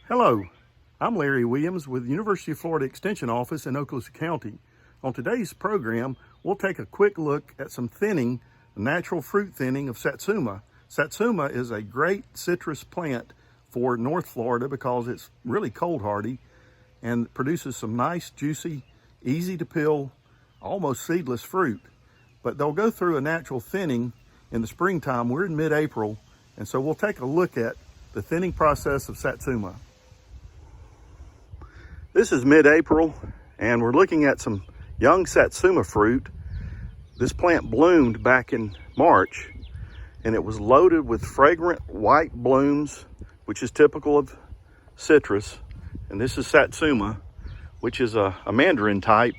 Hello, I'm Larry Williams with the University of Florida Extension Office in Okaloosa County. On today's program, we'll take a quick look at some thinning, natural fruit thinning of Satsuma. Satsuma is a great citrus plant for North Florida because it's really cold hardy and produces some nice, juicy, easy to peel, almost seedless fruit. But they'll go through a natural thinning in the springtime. We're in mid-April, and so we'll take a look at the thinning process of Satsuma. This is mid-April, and we're looking at some young Satsuma fruit. This plant bloomed back in March, and it was loaded with fragrant white blooms, which is typical of citrus. And this is Satsuma, which is a mandarin type.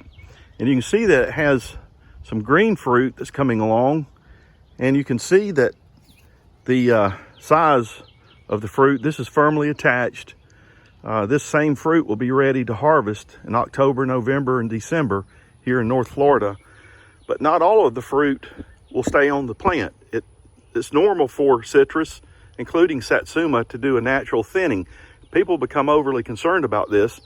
And you can see that it has some green fruit that's coming along, and you can see that the size of the fruit, this is firmly attached. This same fruit will be ready to harvest in October, November, and December here in North Florida. But not all of the fruit will stay on the plant. It's normal for citrus, including Satsuma, to do a natural thinning. People become overly concerned about this.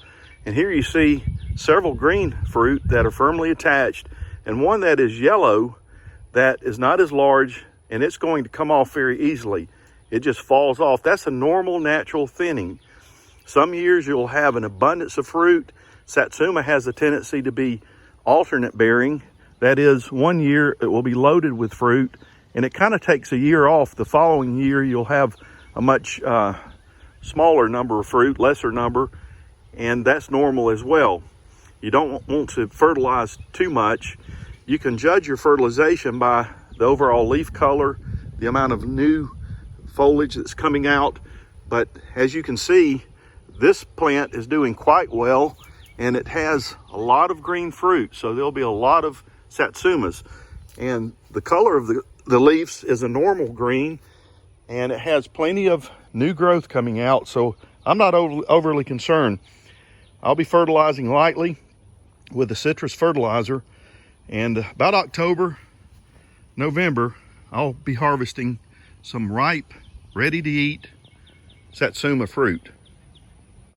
And here you see several green fruit that are firmly attached, and one that is yellow that is not as large, and it's going to come off very easily. It just falls off. That's a normal natural thinning. Some years you'll have an abundance of fruit. Satsuma has a tendency to be alternate bearing. That is, one year it will be loaded with fruit, and it kind of takes a year off. The following year you'll have a much smaller number of fruit, lesser number, and that's normal as well. You don't want to fertilize too much. You can judge your fertilization by the overall leaf color, the amount of new foliage that's coming out. But as you can see, this plant is doing quite well, and it has a lot of green fruit, so there'll be a lot of Satsumas. And the color of the leaves is a normal green, and it has plenty of new growth coming out, so I'm not overly concerned. I'll be fertilizing lightly with a citrus fertilizer, and about October, November, I'll be harvesting some ripe, ready to eat Satsuma fruit.